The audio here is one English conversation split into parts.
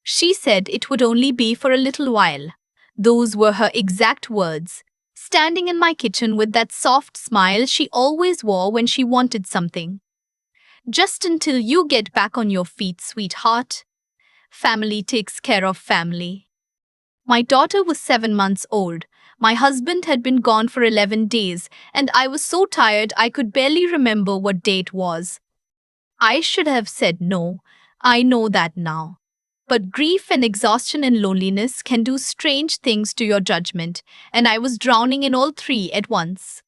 She said it would only be for a little while. Those were her exact words. Standing in my kitchen with that soft smile she always wore when she wanted something. Just until you get back on your feet, sweetheart. Family takes care of family. My daughter was 7 months old. My husband had been gone for 11 days, and I was so tired I could barely remember what day it was. I should have said no. I know that now. But grief and exhaustion and loneliness can do strange things to your judgment, and I was drowning in all three at once.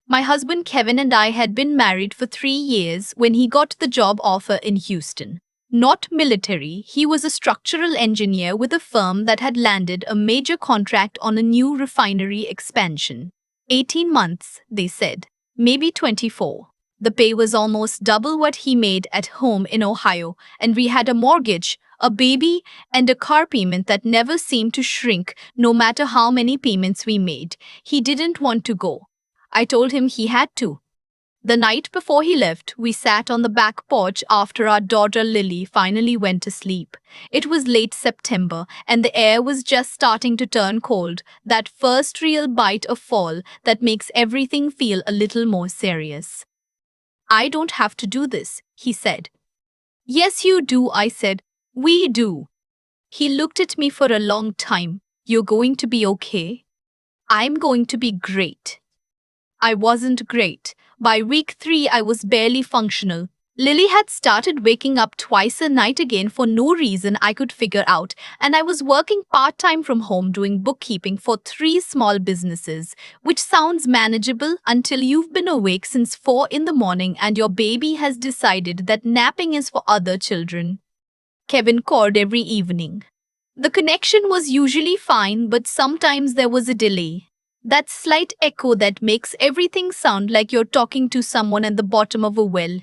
My husband Kevin and I had been married for 3 years when he got the job offer in Houston. Not military, he was a structural engineer with a firm that had landed a major contract on a new refinery expansion. 18 months, they said. Maybe 24. The pay was almost double what he made at home in Ohio, and we had a mortgage, a baby, and a car payment that never seemed to shrink no matter how many payments we made. He didn't want to go. I told him he had to. The night before he left, we sat on the back porch after our daughter Lily finally went to sleep. It was late September, and the air was just starting to turn cold, that first real bite of fall that makes everything feel a little more serious. I don't have to do this, he said. Yes, you do, I said. We do. He looked at me for a long time. You're going to be okay? I'm going to be great. I wasn't great. By week 3, I was barely functional. Lily had started waking up twice a night again for no reason I could figure out, and I was working part-time from home doing bookkeeping for 3 small businesses, which sounds manageable until you've been awake since 4 in the morning and your baby has decided that napping is for other children. Kevin called every evening. The connection was usually fine, but sometimes there was a delay. That slight echo that makes everything sound like you're talking to someone at the bottom of a well.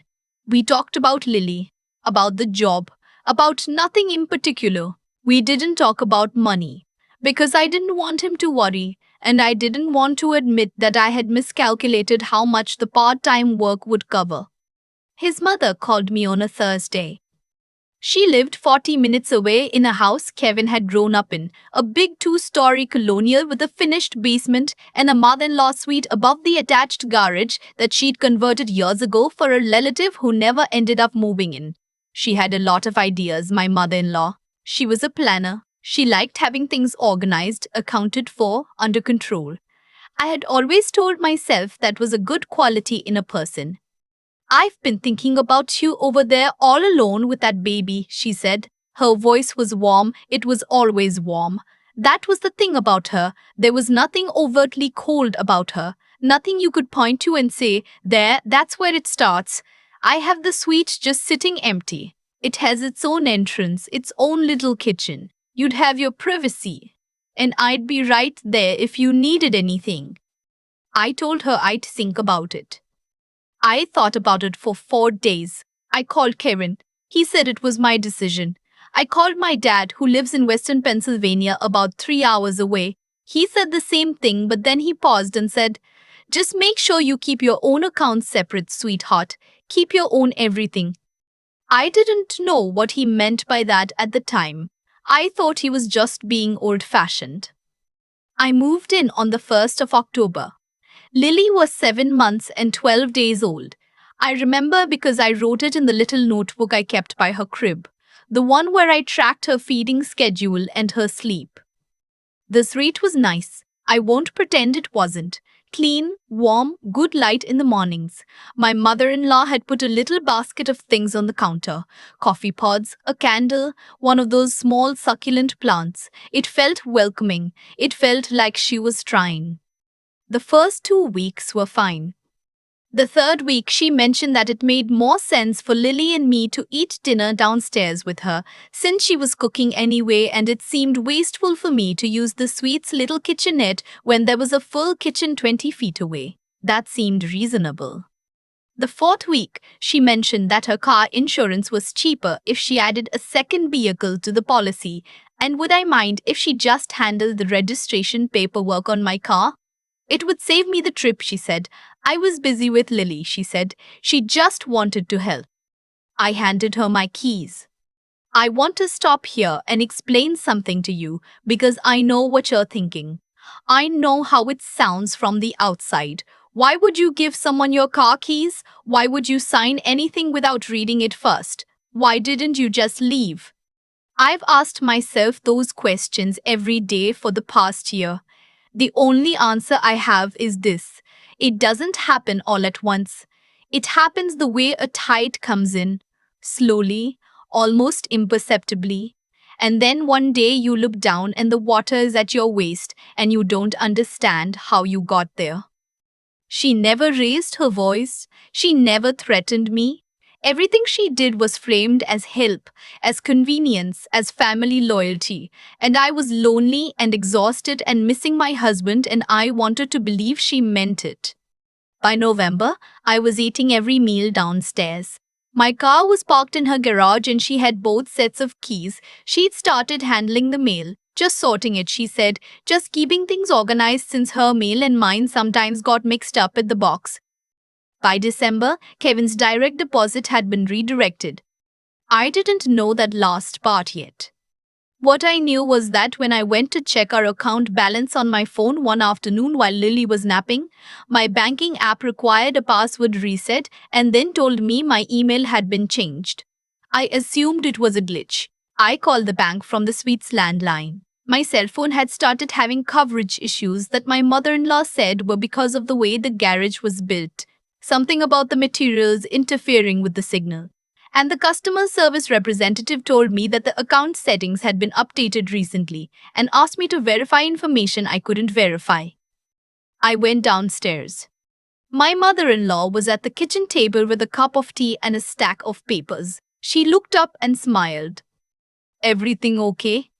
We talked about Lily, about the job, about nothing in particular. We didn't talk about money, because I didn't want him to worry, and I didn't want to admit that I had miscalculated how much the part-time work would cover. His mother called me on a Thursday. She lived 40 minutes away in a house Kevin had grown up in, a big 2-story colonial with a finished basement and a mother-in-law suite above the attached garage that she'd converted years ago for a relative who never ended up moving in. She had a lot of ideas, my mother-in-law. She was a planner. She liked having things organized, accounted for, under control. I had always told myself that was a good quality in a person. I've been thinking about you over there all alone with that baby, she said. Her voice was warm. It was always warm. That was the thing about her. There was nothing overtly cold about her. Nothing you could point to and say, there, that's where it starts. I have the suite just sitting empty. It has its own entrance, its own little kitchen. You'd have your privacy. And I'd be right there if you needed anything. I told her I'd think about it. I thought about it for 4 days. I called Kevin. He said it was my decision. I called my dad, who lives in Western Pennsylvania, about 3 hours away. He said the same thing, but then he paused and said, just make sure you keep your own accounts separate, sweetheart. Keep your own everything. I didn't know what he meant by that at the time. I thought he was just being old-fashioned. I moved in on the 1st of October. Lily was 7 months and 12 days old. I remember because I wrote it in the little notebook I kept by her crib, the one where I tracked her feeding schedule and her sleep. This rate was nice. I won't pretend it wasn't. Clean, warm, good light in the mornings. My mother-in-law had put a little basket of things on the counter. Coffee pods, a candle, one of those small succulent plants. It felt welcoming. It felt like she was trying. The first 2 weeks were fine. The 3rd week, she mentioned that it made more sense for Lily and me to eat dinner downstairs with her, since she was cooking anyway, and it seemed wasteful for me to use the suite's little kitchenette when there was a full kitchen 20 feet away. That seemed reasonable. The 4th week, she mentioned that her car insurance was cheaper if she added a second vehicle to the policy, and would I mind if she just handled the registration paperwork on my car? It would save me the trip, she said. I was busy with Lily, she said. She just wanted to help. I handed her my keys. I want to stop here and explain something to you because I know what you're thinking. I know how it sounds from the outside. Why would you give someone your car keys? Why would you sign anything without reading it first? Why didn't you just leave? I've asked myself those questions every day for the past year. The only answer I have is this: it doesn't happen all at once. It happens the way a tide comes in, slowly, almost imperceptibly. And then one day you look down and the water is at your waist and you don't understand how you got there. She never raised her voice. She never threatened me. Everything she did was framed as help, as convenience, as family loyalty. And I was lonely and exhausted and missing my husband, and I wanted to believe she meant it. By November, I was eating every meal downstairs. My car was parked in her garage and she had both sets of keys. She'd started handling the mail. Just sorting it, she said, just keeping things organized since her mail and mine sometimes got mixed up at the box. By December, Kevin's direct deposit had been redirected. I didn't know that last part yet. What I knew was that when I went to check our account balance on my phone one afternoon while Lily was napping, my banking app required a password reset and then told me my email had been changed. I assumed it was a glitch. I called the bank from the suite's landline. My cell phone had started having coverage issues that my mother-in-law said were because of the way the garage was built. Something about the materials interfering with the signal. And the customer service representative told me that the account settings had been updated recently and asked me to verify information I couldn't verify. I went downstairs. My mother-in-law was at the kitchen table with a cup of tea and a stack of papers. She looked up and smiled. "Everything okay?"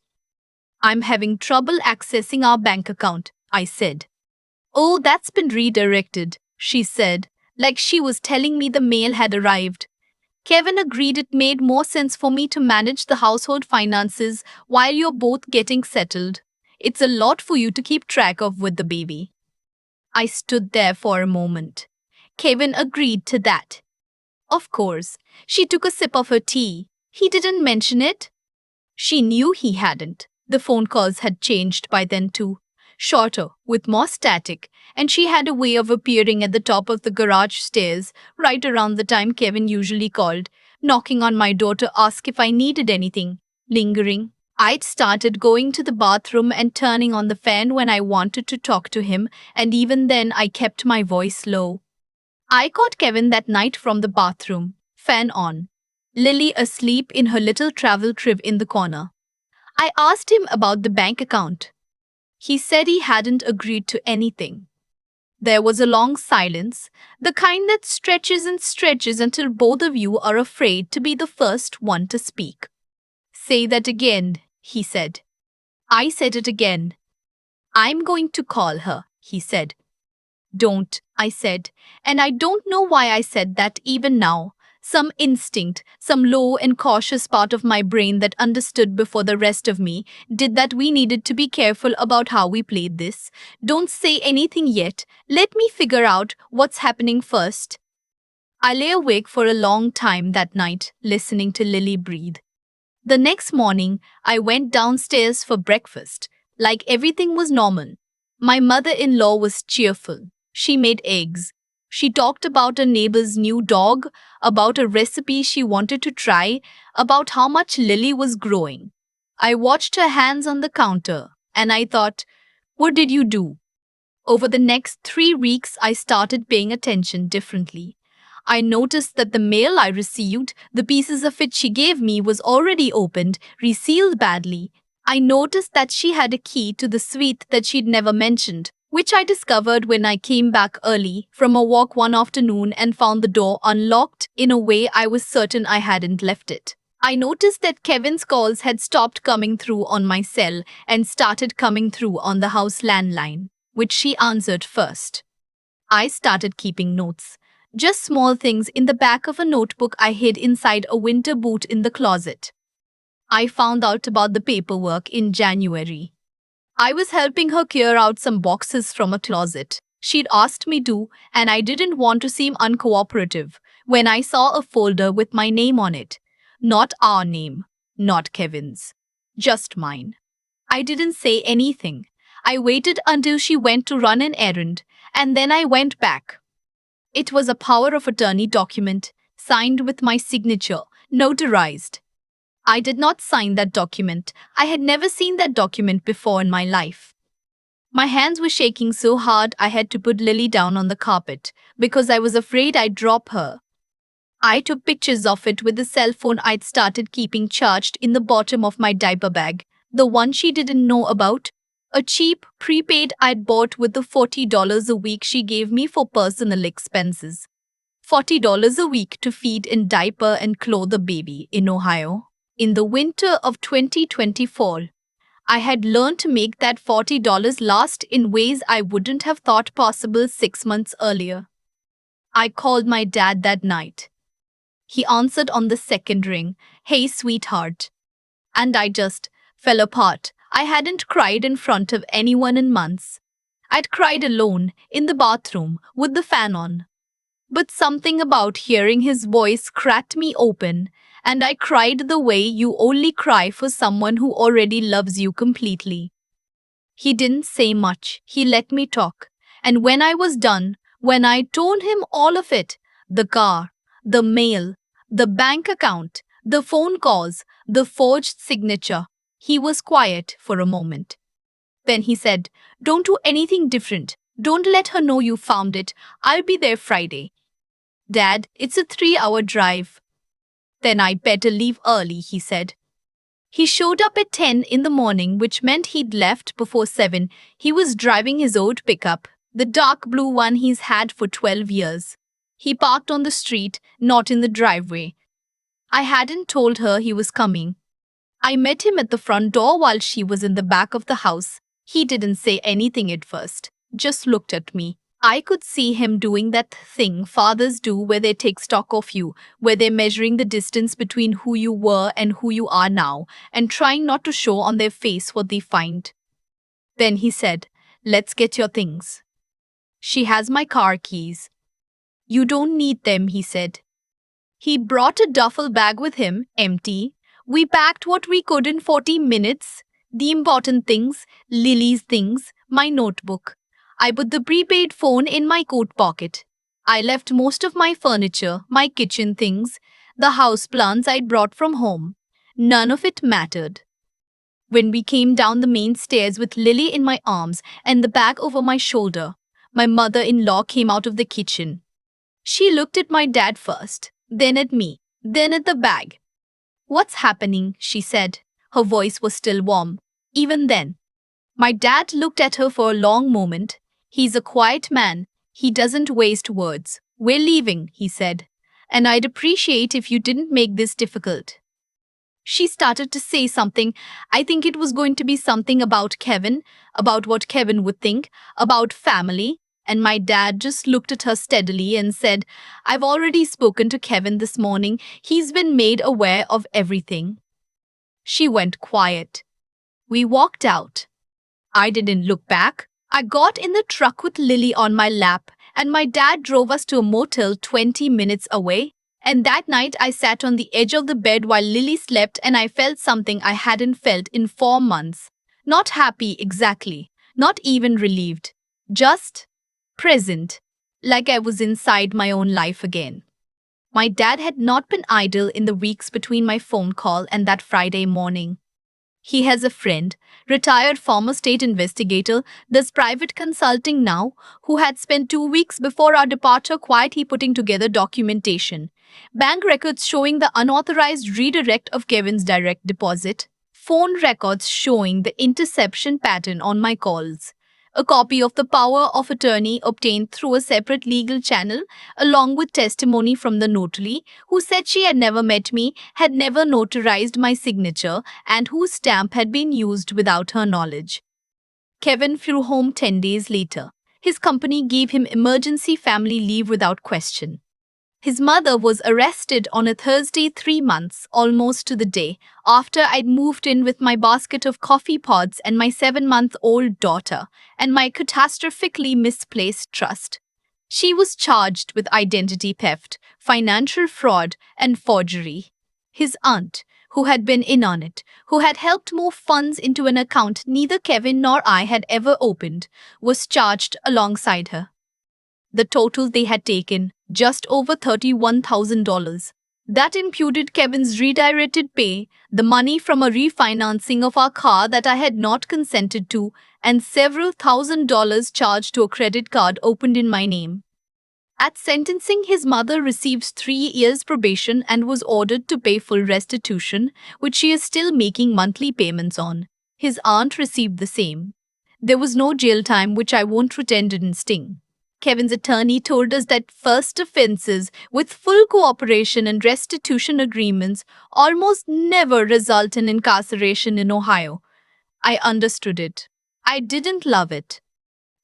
"I'm having trouble accessing our bank account," I said. "Oh, that's been redirected," she said, like she was telling me the mail had arrived. Kevin agreed it made more sense for me to manage the household finances while you're both getting settled. It's a lot for you to keep track of with the baby. I stood there for a moment. Kevin agreed to that. Of course. She took a sip of her tea. He didn't mention it. She knew he hadn't. The phone calls had changed by then too. Shorter, with more static, and she had a way of appearing at the top of the garage stairs right around the time Kevin usually called, knocking on my door to ask if I needed anything, lingering. I'd started going to the bathroom and turning on the fan when I wanted to talk to him, and even then I kept my voice low. I caught Kevin that night from the bathroom, fan on. Lily asleep in her little travel crib in the corner. I asked him about the bank account. He said he hadn't agreed to anything. There was a long silence, the kind that stretches and stretches until both of you are afraid to be the first one to speak. "Say that again," he said. I said it again. "I'm going to call her," he said. "Don't," I said, and I don't know why I said that even now. Some instinct, some low and cautious part of my brain that understood before the rest of me did that we needed to be careful about how we played this. Don't say anything yet. Let me figure out what's happening first. I lay awake for a long time that night, listening to Lily breathe. The next morning, I went downstairs for breakfast, like everything was normal. My mother-in-law was cheerful. She made eggs. She talked about a neighbor's new dog, about a recipe she wanted to try, about how much Lily was growing. I watched her hands on the counter, and I thought, what did you do? Over the next 3 weeks, I started paying attention differently. I noticed that the mail I received, the pieces of it she gave me, was already opened, resealed badly. I noticed that she had a key to the suite that she'd never mentioned, which I discovered when I came back early from a walk one afternoon and found the door unlocked in a way I was certain I hadn't left it. I noticed that Kevin's calls had stopped coming through on my cell and started coming through on the house landline, which she answered first. I started keeping notes, just small things in the back of a notebook I hid inside a winter boot in the closet. I found out about the paperwork in January. I was helping her clear out some boxes from a closet. She'd asked me to, and I didn't want to seem uncooperative when I saw a folder with my name on it. Not our name, not Kevin's. Just mine. I didn't say anything. I waited until she went to run an errand, and then I went back. It was a power of attorney document, signed with my signature, notarized. I did not sign that document. I had never seen that document before in my life. My hands were shaking so hard I had to put Lily down on the carpet because I was afraid I'd drop her. I took pictures of it with the cell phone I'd started keeping charged in the bottom of my diaper bag, the one she didn't know about. A cheap, prepaid I'd bought with the $40 a week she gave me for personal expenses. $40 a week to feed and diaper and clothe a baby in Ohio. In the winter of 2024, I had learned to make that $40 last in ways I wouldn't have thought possible 6 months earlier. I called my dad that night. He answered on the second ring, "Hey, sweetheart." And I just fell apart. I hadn't cried in front of anyone in months. I'd cried alone, in the bathroom, with the fan on. But something about hearing his voice cracked me open, and I cried the way you only cry for someone who already loves you completely. He didn't say much. He let me talk. And when I was done, when I told him all of it, the car, the mail, the bank account, the phone calls, the forged signature, he was quiet for a moment. Then he said, "Don't do anything different. Don't let her know you found it. I'll be there Friday." "Dad, it's a 3-hour drive." "Then I better leave early," he said. He showed up at 10 in the morning, which meant he'd left before 7. He was driving his old pickup, the dark blue one he's had for 12 years. He parked on the street, not in the driveway. I hadn't told her he was coming. I met him at the front door while she was in the back of the house. He didn't say anything at first, just looked at me. I could see him doing that thing fathers do where they take stock of you, where they're measuring the distance between who you were and who you are now, and trying not to show on their face what they find. Then he said, "Let's get your things." "She has my car keys." "You don't need them," he said. He brought a duffel bag with him, empty. We packed what we could in 40 minutes. The important things, Lily's things, my notebook. I put the prepaid phone in my coat pocket. I left most of my furniture, my kitchen things, the house plants I'd brought from home. None of it mattered. When we came down the main stairs with Lily in my arms and the bag over my shoulder, my mother-in-law came out of the kitchen. She looked at my dad first, then at me, then at the bag. "What's happening?" she said. Her voice was still warm, even then. My dad looked at her for a long moment. He's a quiet man. He doesn't waste words. "We're leaving," he said. "And I'd appreciate if you didn't make this difficult." She started to say something. I think it was going to be something about Kevin, about what Kevin would think, about family. And my dad just looked at her steadily and said, "I've already spoken to Kevin this morning. He's been made aware of everything." She went quiet. We walked out. I didn't look back. I got in the truck with Lily on my lap, and my dad drove us to a motel 20 minutes away. And that night I sat on the edge of the bed while Lily slept, and I felt something I hadn't felt in 4 months. Not happy exactly, not even relieved. Just present, like I was inside my own life again. My dad had not been idle in the weeks between my phone call and that Friday morning. He has a friend, retired former state investigator, does private consulting now, who had spent 2 weeks before our departure quietly putting together documentation. Bank records showing the unauthorized redirect of Kevin's direct deposit. Phone records showing the interception pattern on my calls. A copy of the power of attorney obtained through a separate legal channel, along with testimony from the notary, who said she had never met me, had never notarized my signature, and whose stamp had been used without her knowledge. Kevin flew home 10 days later. His company gave him emergency family leave without question. His mother was arrested on a Thursday 3 months, almost to the day, after I'd moved in with my basket of coffee pods and my 7-month-old daughter, and my catastrophically misplaced trust. She was charged with identity theft, financial fraud, and forgery. His aunt, who had been in on it, who had helped move funds into an account neither Kevin nor I had ever opened, was charged alongside her. The total they had taken, just over $31,000. That included Kevin's redirected pay, the money from a refinancing of our car that I had not consented to, and several $1,000s charged to a credit card opened in my name. At sentencing, his mother received 3 years probation and was ordered to pay full restitution, which she is still making monthly payments on. His aunt received the same. There was no jail time, which I won't pretend didn't sting. Kevin's attorney told us that first offenses with full cooperation and restitution agreements almost never result in incarceration in Ohio. I understood it. I didn't love it.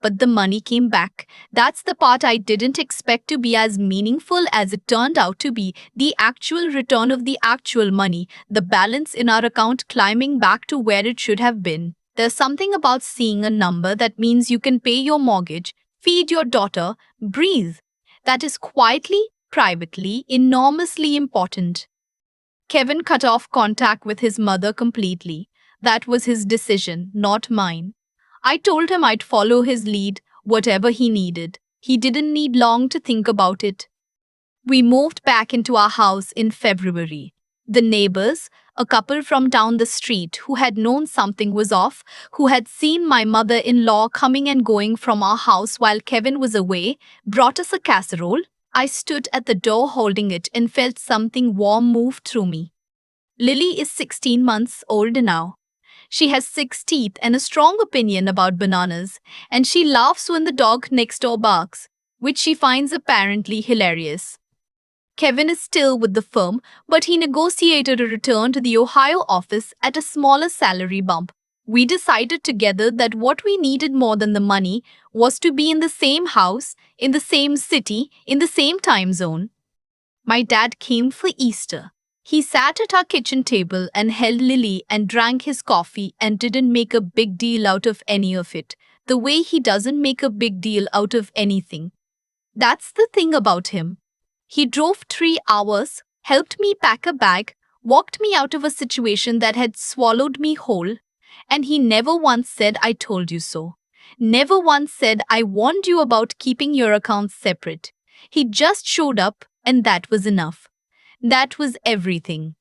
But the money came back. That's the part I didn't expect to be as meaningful as it turned out to be. The actual return of the actual money, the balance in our account climbing back to where it should have been. There's something about seeing a number that means you can pay your mortgage, feed your daughter, breathe. That is quietly, privately, enormously important. Kevin cut off contact with his mother completely. That was his decision, not mine. I told him I'd follow his lead, whatever he needed. He didn't need long to think about it. We moved back into our house in February. The neighbors, a couple from down the street who had known something was off, who had seen my mother-in-law coming and going from our house while Kevin was away, brought us a casserole. I stood at the door holding it and felt something warm move through me. Lily is 16 months old now. She has 6 teeth and a strong opinion about bananas, and she laughs when the dog next door barks, which she finds apparently hilarious. Kevin is still with the firm, but he negotiated a return to the Ohio office at a smaller salary bump. We decided together that what we needed more than the money was to be in the same house, in the same city, in the same time zone. My dad came for Easter. He sat at our kitchen table and held Lily and drank his coffee and didn't make a big deal out of any of it, the way he doesn't make a big deal out of anything. That's the thing about him. He drove 3 hours, helped me pack a bag, walked me out of a situation that had swallowed me whole, and he never once said, "I told you so." Never once said, "I warned you about keeping your accounts separate." He just showed up, and that was enough. That was everything.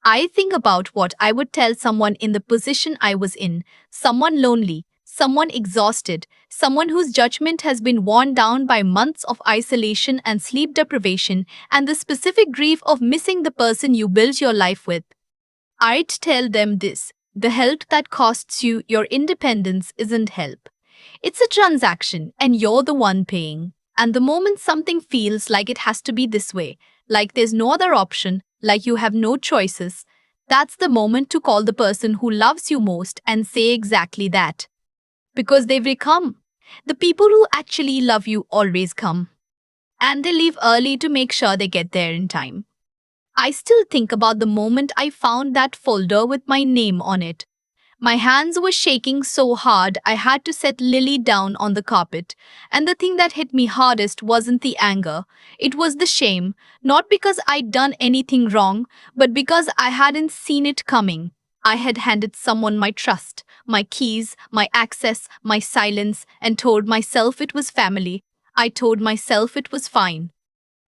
I think about what I would tell someone in the position I was in, someone lonely, someone exhausted, someone whose judgment has been worn down by months of isolation and sleep deprivation and the specific grief of missing the person you built your life with. I'd tell them this: the help that costs you your independence isn't help. It's a transaction, and you're the one paying. And the moment something feels like it has to be this way, like there's no other option, like you have no choices, that's the moment to call the person who loves you most and say exactly that. Because they will come. The people who actually love you always come. And they leave early to make sure they get there in time. I still think about the moment I found that folder with my name on it. My hands were shaking so hard I had to set Lily down on the carpet. And the thing that hit me hardest wasn't the anger. It was the shame, not because I'd done anything wrong, but because I hadn't seen it coming. I had handed someone my trust, my keys, my access, my silence, and told myself it was family. I told myself it was fine.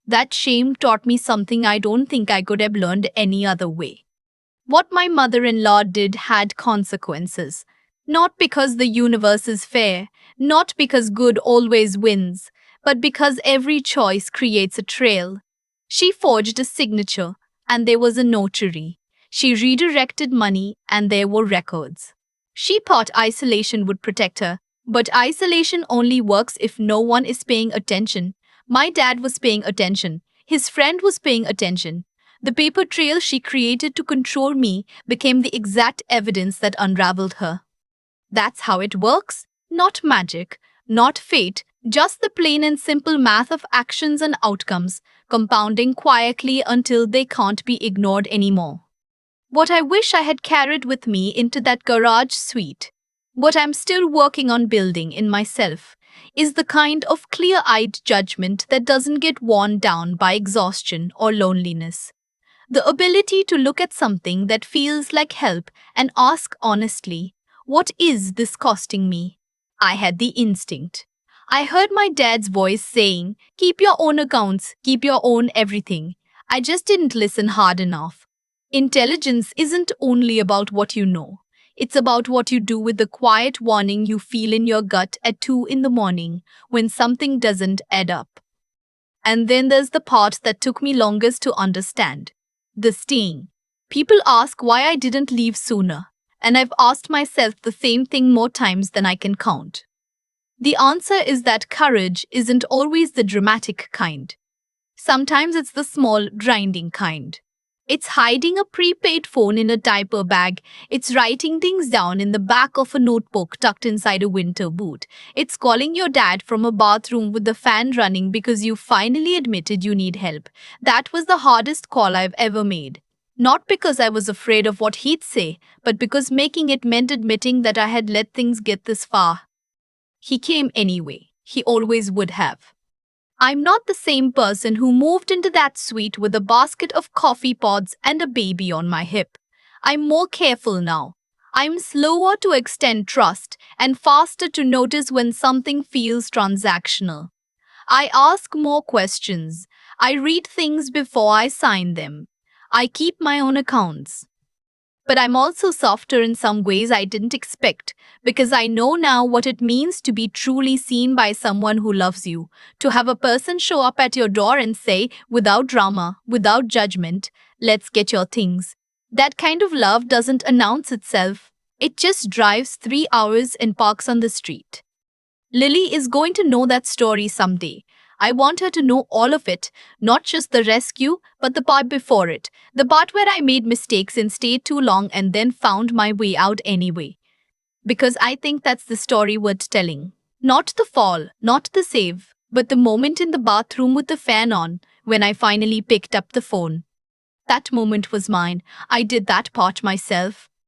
That shame taught me something I don't think I could have learned any other way. What my mother-in-law did had consequences. Not because the universe is fair, not because good always wins, but because every choice creates a trail. She forged a signature, and there was a notary. She redirected money, and there were records. She thought isolation would protect her, but isolation only works if no one is paying attention. My dad was paying attention. His friend was paying attention. The paper trail she created to control me became the exact evidence that unraveled her. That's how it works. Not magic, not fate, just the plain and simple math of actions and outcomes, compounding quietly until they can't be ignored anymore. What I wish I had carried with me into that garage suite, what I'm still working on building in myself, is the kind of clear-eyed judgment that doesn't get worn down by exhaustion or loneliness. The ability to look at something that feels like help and ask honestly, what is this costing me? I had the instinct. I heard my dad's voice saying, keep your own accounts, keep your own everything. I just didn't listen hard enough. Intelligence isn't only about what you know. It's about what you do with the quiet warning you feel in your gut at 2 in the morning when something doesn't add up. And then there's the part that took me longest to understand. The sting. People ask why I didn't leave sooner, and I've asked myself the same thing more times than I can count. The answer is that courage isn't always the dramatic kind. Sometimes it's the small, grinding kind. It's hiding a prepaid phone in a diaper bag. It's writing things down in the back of a notebook tucked inside a winter boot. It's calling your dad from a bathroom with the fan running because you finally admitted you need help. That was the hardest call I've ever made. Not because I was afraid of what he'd say, but because making it meant admitting that I had let things get this far. He came anyway. He always would have. I'm not the same person who moved into that suite with a basket of coffee pods and a baby on my hip. I'm more careful now. I'm slower to extend trust and faster to notice when something feels transactional. I ask more questions. I read things before I sign them. I keep my own accounts. But I'm also softer in some ways I didn't expect, because I know now what it means to be truly seen by someone who loves you. To have a person show up at your door and say, without drama, without judgment, let's get your things. That kind of love doesn't announce itself. It just drives 3 hours and parks on the street. Lily is going to know that story someday. I want her to know all of it, not just the rescue, but the part before it. The part where I made mistakes and stayed too long and then found my way out anyway. Because I think that's the story worth telling. Not the fall, not the save, but the moment in the bathroom with the fan on, when I finally picked up the phone. That moment was mine. I did that part myself.